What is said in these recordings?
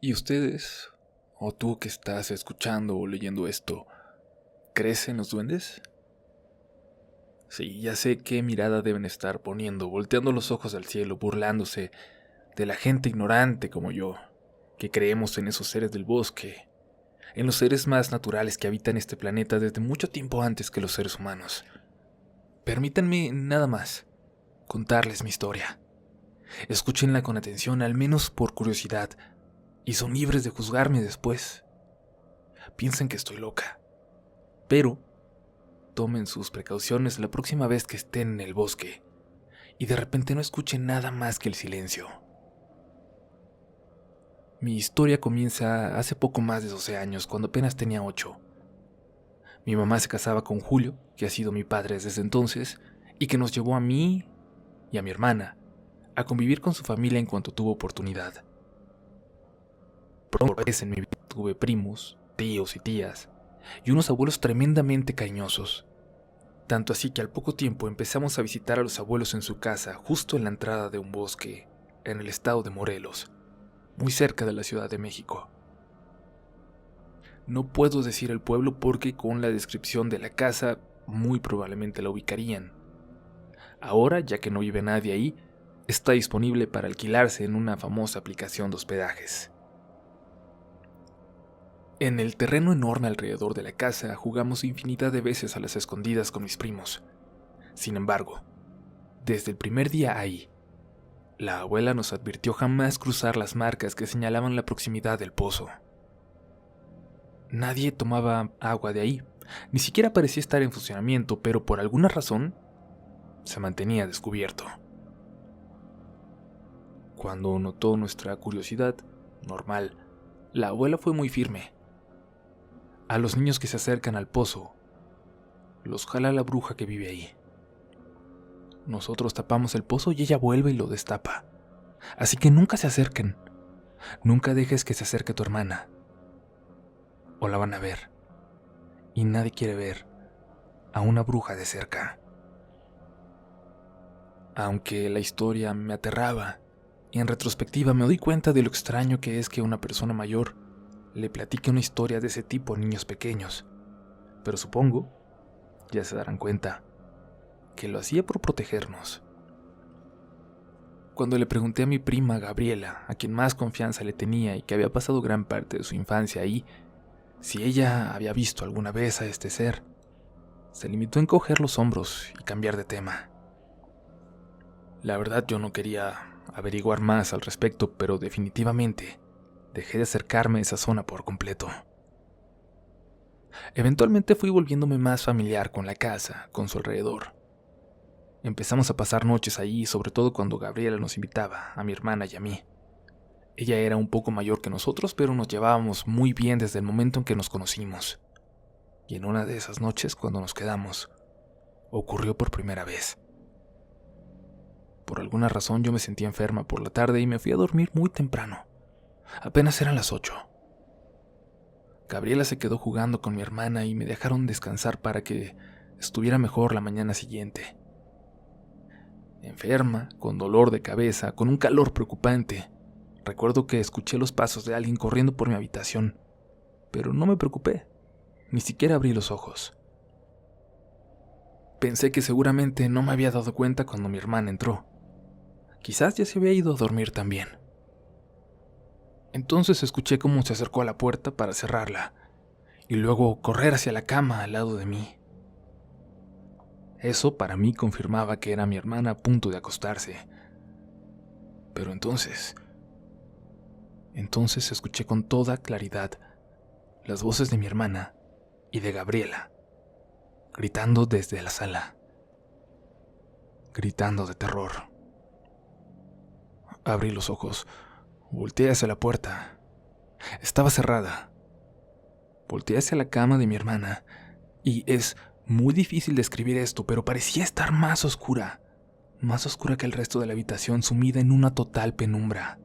¿Y ustedes, o tú que estás escuchando o leyendo esto, crees en los duendes? Sí, ya sé qué mirada deben estar poniendo, volteando los ojos al cielo, burlándose de la gente ignorante como yo, que creemos en esos seres del bosque, en los seres más naturales que habitan este planeta desde mucho tiempo antes que los seres humanos. Permítanme nada más contarles mi historia. Escúchenla con atención, al menos por curiosidad, y son libres de juzgarme después. Piensen que estoy loca, pero tomen sus precauciones la próxima vez que estén en el bosque y de repente no escuchen nada más que el silencio. Mi historia comienza hace poco más de 12 años, cuando apenas tenía 8. Mi mamá se casaba con Julio, que ha sido mi padre desde entonces, y que nos llevó a mí y a mi hermana a convivir con su familia en cuanto tuvo oportunidad. Por vez en mi vida tuve primos, tíos y tías, y unos abuelos tremendamente cariñosos. Tanto así que al poco tiempo empezamos a visitar a los abuelos en su casa, justo en la entrada de un bosque, en el estado de Morelos, muy cerca de la Ciudad de México. No puedo decir el pueblo porque con la descripción de la casa muy probablemente la ubicarían. Ahora, ya que no vive nadie ahí, está disponible para alquilarse en una famosa aplicación de hospedajes. En el terreno enorme alrededor de la casa jugamos infinidad de veces a las escondidas con mis primos. Sin embargo, desde el primer día ahí, la abuela nos advirtió jamás cruzar las marcas que señalaban la proximidad del pozo. Nadie tomaba agua de ahí, ni siquiera parecía estar en funcionamiento, pero por alguna razón se mantenía descubierto. Cuando notó nuestra curiosidad, normal, la abuela fue muy firme. A los niños que se acercan al pozo, los jala la bruja que vive ahí. Nosotros tapamos el pozo y ella vuelve y lo destapa. Así que nunca se acerquen. Nunca dejes que se acerque tu hermana. O la van a ver. Y nadie quiere ver a una bruja de cerca. Aunque la historia me aterraba, y en retrospectiva me doy cuenta de lo extraño que es que una persona mayor le platique una historia de ese tipo a niños pequeños. Pero supongo, ya se darán cuenta, que lo hacía por protegernos. Cuando le pregunté a mi prima Gabriela, a quien más confianza le tenía y que había pasado gran parte de su infancia ahí, si ella había visto alguna vez a este ser, se limitó a encoger los hombros y cambiar de tema. La verdad, yo no quería averiguar más al respecto, pero definitivamente dejé de acercarme a esa zona por completo. Eventualmente fui volviéndome más familiar con la casa, con su alrededor. Empezamos a pasar noches ahí, sobre todo cuando Gabriela nos invitaba, a mi hermana y a mí. Ella era un poco mayor que nosotros, pero nos llevábamos muy bien desde el momento en que nos conocimos. Y en una de esas noches, cuando nos quedamos, ocurrió por primera vez. Por alguna razón yo me sentía enferma por la tarde y me fui a dormir muy temprano. Apenas eran las 8. Gabriela se quedó jugando con mi hermana y me dejaron descansar para que estuviera mejor la mañana siguiente. Enferma, con dolor de cabeza, con un calor preocupante. Recuerdo que escuché los pasos de alguien corriendo por mi habitación, pero no me preocupé, ni siquiera abrí los ojos. Pensé que seguramente no me había dado cuenta cuando mi hermana entró. Quizás ya se había ido a dormir también. Entonces escuché cómo se acercó a la puerta para cerrarla, y luego correr hacia la cama al lado de mí. Eso para mí confirmaba que era mi hermana a punto de acostarse. Pero entonces escuché con toda claridad las voces de mi hermana y de Gabriela, gritando desde la sala, gritando de terror. Abrí los ojos, volteé hacia la puerta. Estaba cerrada. Volteé hacia la cama de mi hermana y es muy difícil describir esto, pero parecía estar más oscura que el resto de la habitación, sumida en una total penumbra.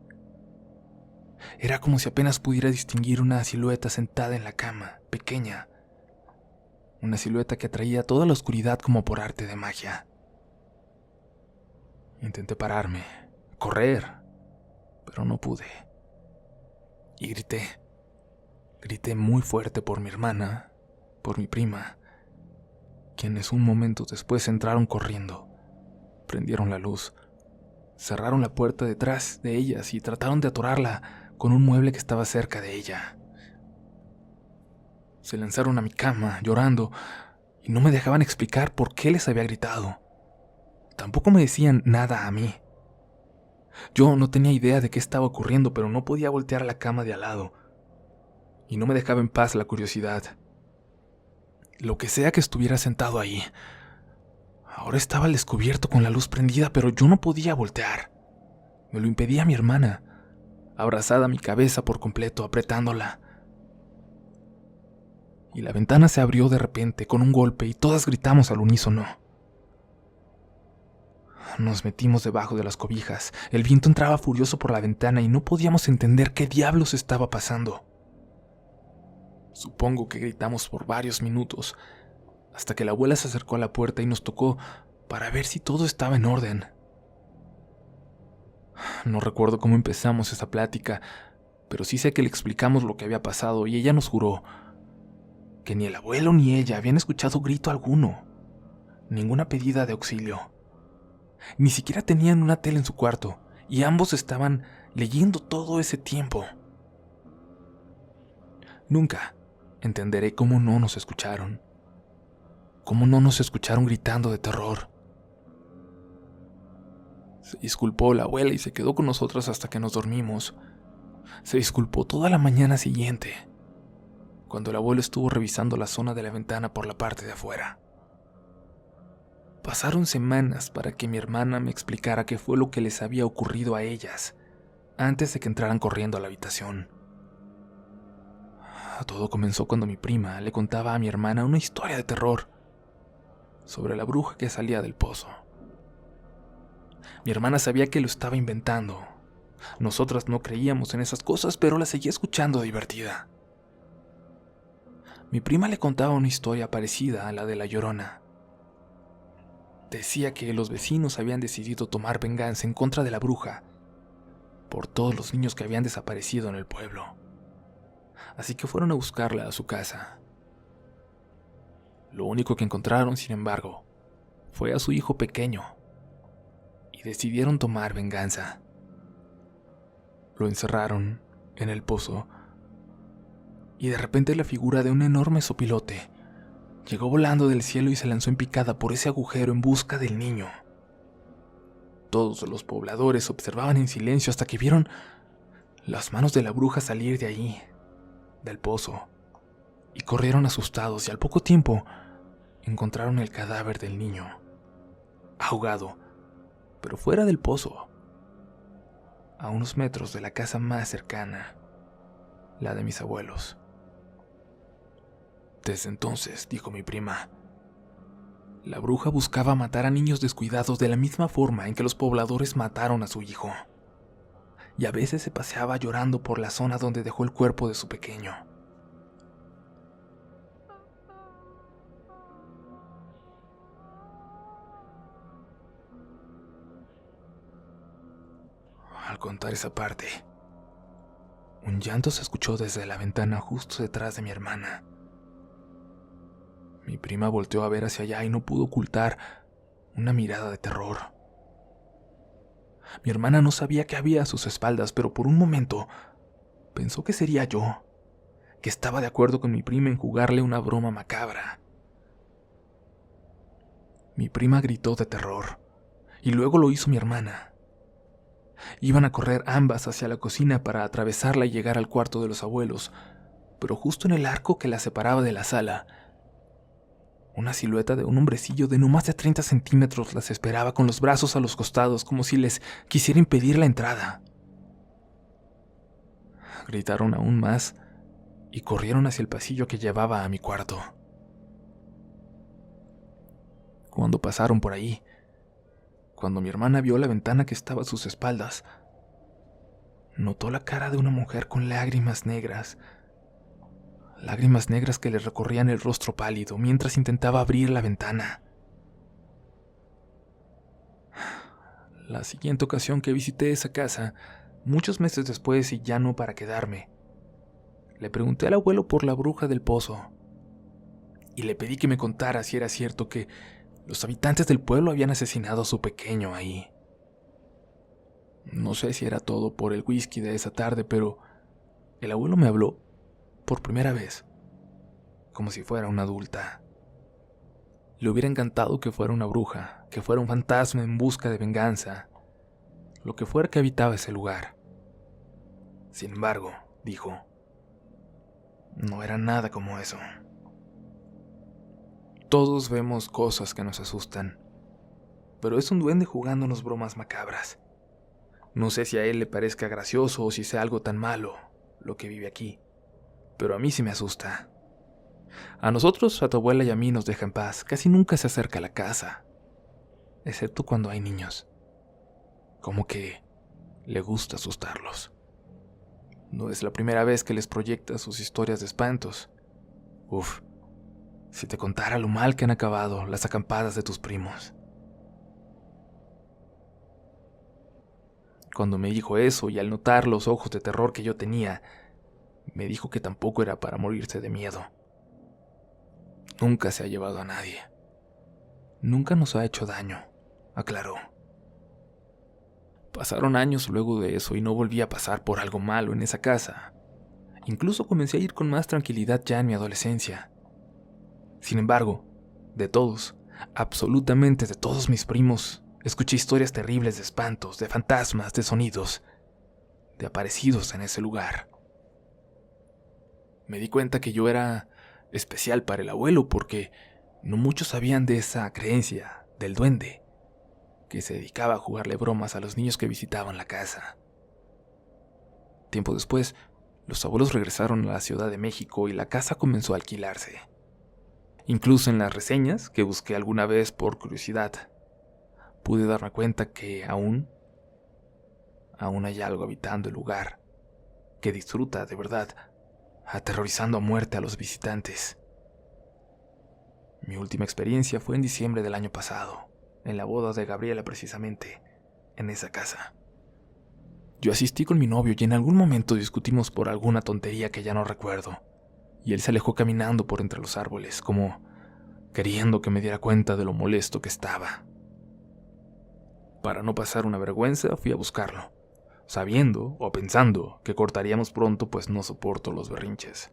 Era como si apenas pudiera distinguir una silueta sentada en la cama, pequeña. Una silueta que atraía toda la oscuridad como por arte de magia. Intenté pararme, correr, pero no pude. y grité. Grité muy fuerte por mi hermana, por mi prima, quienes un momento después entraron corriendo. Prendieron la luz, cerraron la puerta detrás de ellas y trataron de atorarla con un mueble que estaba cerca de ella. Se lanzaron a mi cama, llorando, y no me dejaban explicar por qué les había gritado. Tampoco me decían nada a mí. Yo no tenía idea de qué estaba ocurriendo, pero no podía voltear a la cama de al lado, y no me dejaba en paz la curiosidad. Lo que sea que estuviera sentado ahí, ahora estaba al descubierto con la luz prendida, pero yo no podía voltear. Me lo impedía mi hermana, abrazada a mi cabeza por completo, apretándola. Y la ventana se abrió de repente con un golpe y todas gritamos al unísono. Nos metimos debajo de las cobijas. El viento entraba furioso por la ventana y no podíamos entender qué diablos estaba pasando. Supongo que gritamos por varios minutos, hasta que la abuela se acercó a la puerta y nos tocó para ver si todo estaba en orden. No recuerdo cómo empezamos esa plática, pero sí sé que le explicamos lo que había pasado y ella nos juró que ni el abuelo ni ella habían escuchado grito alguno, ninguna pedida de auxilio. Ni siquiera tenían una tele en su cuarto y ambos estaban leyendo todo ese tiempo. Nunca entenderé cómo no nos escucharon. Cómo no nos escucharon gritando de terror. Se disculpó la abuela y se quedó con nosotras hasta que nos dormimos. Se disculpó toda la mañana siguiente, cuando el abuelo estuvo revisando la zona de la ventana por la parte de afuera. Pasaron semanas para que mi hermana me explicara qué fue lo que les había ocurrido a ellas antes de que entraran corriendo a la habitación. Todo comenzó cuando mi prima le contaba a mi hermana una historia de terror sobre la bruja que salía del pozo. Mi hermana sabía que lo estaba inventando. Nosotras no creíamos en esas cosas, pero la seguía escuchando divertida. Mi prima le contaba una historia parecida a la de La Llorona. Decía que los vecinos habían decidido tomar venganza en contra de la bruja por todos los niños que habían desaparecido en el pueblo. Así que fueron a buscarla a su casa. Lo único que encontraron, sin embargo, fue a su hijo pequeño, y decidieron tomar venganza. Lo encerraron en el pozo, y de repente la figura de un enorme sopilote llegó volando del cielo y se lanzó en picada por ese agujero en busca del niño. Todos los pobladores observaban en silencio hasta que vieron las manos de la bruja salir de allí, del pozo, y corrieron asustados, y al poco tiempo encontraron el cadáver del niño, ahogado, pero fuera del pozo, a unos metros de la casa más cercana, la de mis abuelos. Desde entonces, dijo mi prima, la bruja buscaba matar a niños descuidados de la misma forma en que los pobladores mataron a su hijo, y a veces se paseaba llorando por la zona donde dejó el cuerpo de su pequeño. Al contar esa parte, un llanto se escuchó desde la ventana justo detrás de mi hermana. Mi prima volteó a ver hacia allá y no pudo ocultar una mirada de terror. Mi hermana no sabía qué había a sus espaldas, pero por un momento pensó que sería yo, que estaba de acuerdo con mi prima en jugarle una broma macabra. Mi prima gritó de terror, y luego lo hizo mi hermana. Iban a correr ambas hacia la cocina para atravesarla y llegar al cuarto de los abuelos, pero justo en el arco que la separaba de la sala, una silueta de un hombrecillo de no más de 30 centímetros las esperaba con los brazos a los costados, como si les quisiera impedir la entrada. Gritaron aún más y corrieron hacia el pasillo que llevaba a mi cuarto. Cuando pasaron por ahí, cuando mi hermana vio la ventana que estaba a sus espaldas, notó la cara de una mujer con lágrimas negras que le recorrían el rostro pálido mientras intentaba abrir la ventana. La siguiente ocasión que visité esa casa, muchos meses después y ya no para quedarme, le pregunté al abuelo por la bruja del pozo y le pedí que me contara si era cierto que los habitantes del pueblo habían asesinado a su pequeño ahí. No sé si era todo por el whisky de esa tarde, pero el abuelo me habló por primera vez, como si fuera una adulta. Le hubiera encantado que fuera una bruja, que fuera un fantasma en busca de venganza, lo que fuera que habitaba ese lugar. Sin embargo, dijo, no era nada como eso. Todos vemos cosas que nos asustan, pero es un duende jugándonos bromas macabras. No sé si a él le parezca gracioso o si sea algo tan malo lo que vive aquí, pero a mí sí me asusta. A nosotros, a tu abuela y a mí nos deja en paz, casi nunca se acerca a la casa, excepto cuando hay niños. Como que le gusta asustarlos. No es la primera vez que les proyecta sus historias de espantos. Uf, si te contara lo mal que han acabado las acampadas de tus primos. Cuando me dijo eso y al notar los ojos de terror que yo tenía, me dijo que tampoco era para morirse de miedo. Nunca se ha llevado a nadie. Nunca nos ha hecho daño, aclaró. Pasaron años luego de eso y no volví a pasar por algo malo en esa casa. Incluso comencé a ir con más tranquilidad ya en mi adolescencia. Sin embargo, de todos, absolutamente de todos mis primos, escuché historias terribles de espantos, de fantasmas, de sonidos, de aparecidos en ese lugar. Me di cuenta que yo era especial para el abuelo porque no muchos sabían de esa creencia del duende, que se dedicaba a jugarle bromas a los niños que visitaban la casa. Tiempo después, los abuelos regresaron a la Ciudad de México y la casa comenzó a alquilarse. Incluso en las reseñas que busqué alguna vez por curiosidad, pude darme cuenta que aún hay algo habitando el lugar, que disfruta de verdad, aterrorizando a muerte a los visitantes. Mi última experiencia fue en diciembre del año pasado, en la boda de Gabriela precisamente, en esa casa. Yo asistí con mi novio y en algún momento discutimos por alguna tontería que ya no recuerdo, y él se alejó caminando por entre los árboles, como queriendo que me diera cuenta de lo molesto que estaba. Para no pasar una vergüenza, fui a buscarlo, sabiendo o pensando que cortaríamos pronto, pues no soporto los berrinches.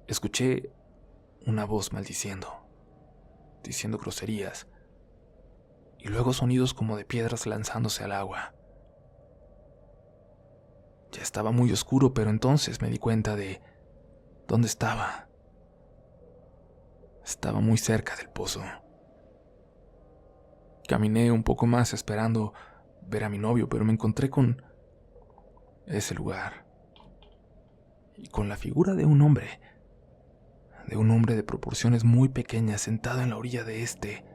Escuché una voz maldiciendo, diciendo groserías, y luego sonidos como de piedras lanzándose al agua. Ya estaba muy oscuro, pero entonces me di cuenta de dónde estaba. Estaba muy cerca del pozo. Caminé un poco más esperando ver a mi novio, pero me encontré con ese lugar y con la figura de un hombre de proporciones muy pequeñas sentado en la orilla de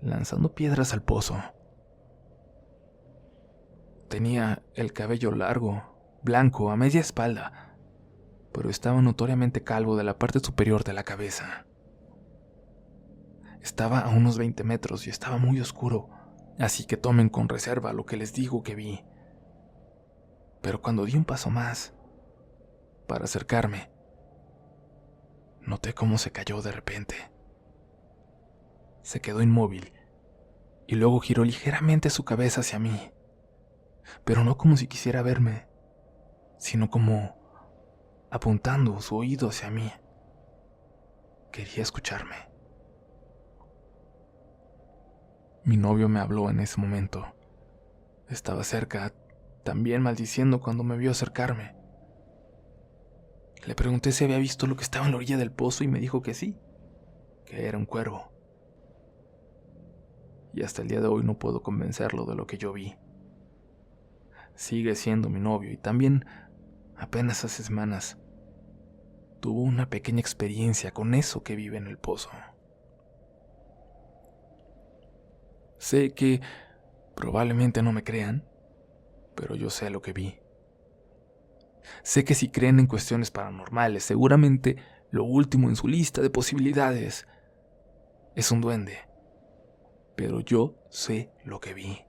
lanzando piedras al pozo. Tenía el cabello largo, blanco, a media espalda, pero estaba notoriamente calvo de la parte superior de la cabeza. Estaba a unos 20 metros y estaba muy oscuro, así que tomen con reserva lo que les digo que vi. Pero cuando di un paso más, para acercarme, noté cómo se cayó de repente. Se quedó inmóvil y luego giró ligeramente su cabeza hacia mí, pero no como si quisiera verme, sino como apuntando su oído hacia mí. Quería escucharme. Mi novio me habló en ese momento. Estaba cerca, también maldiciendo cuando me vio acercarme. Le pregunté si había visto lo que estaba en la orilla del pozo y me dijo que sí, que era un cuervo. Y hasta el día de hoy no puedo convencerlo de lo que yo vi. Sigue siendo mi novio y también, apenas hace semanas, tuvo una pequeña experiencia con eso que vive en el pozo. Sé que probablemente no me crean, pero yo sé lo que vi. Sé que si creen en cuestiones paranormales, seguramente lo último en su lista de posibilidades es un duende. Pero yo sé lo que vi.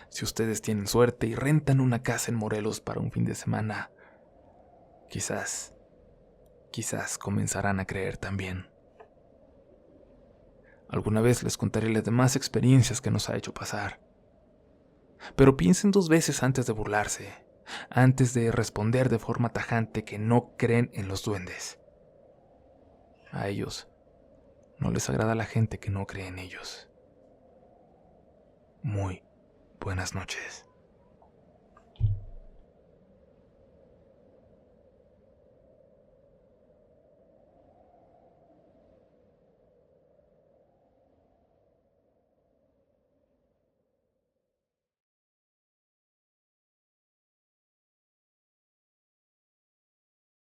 Si ustedes tienen suerte y rentan una casa en Morelos para un fin de semana, quizás comenzarán a creer también. Alguna vez les contaré las demás experiencias que nos ha hecho pasar. Pero piensen 2 veces antes de burlarse, antes de responder de forma tajante que no creen en los duendes. A ellos no les agrada la gente que no cree en ellos. Muy buenas noches.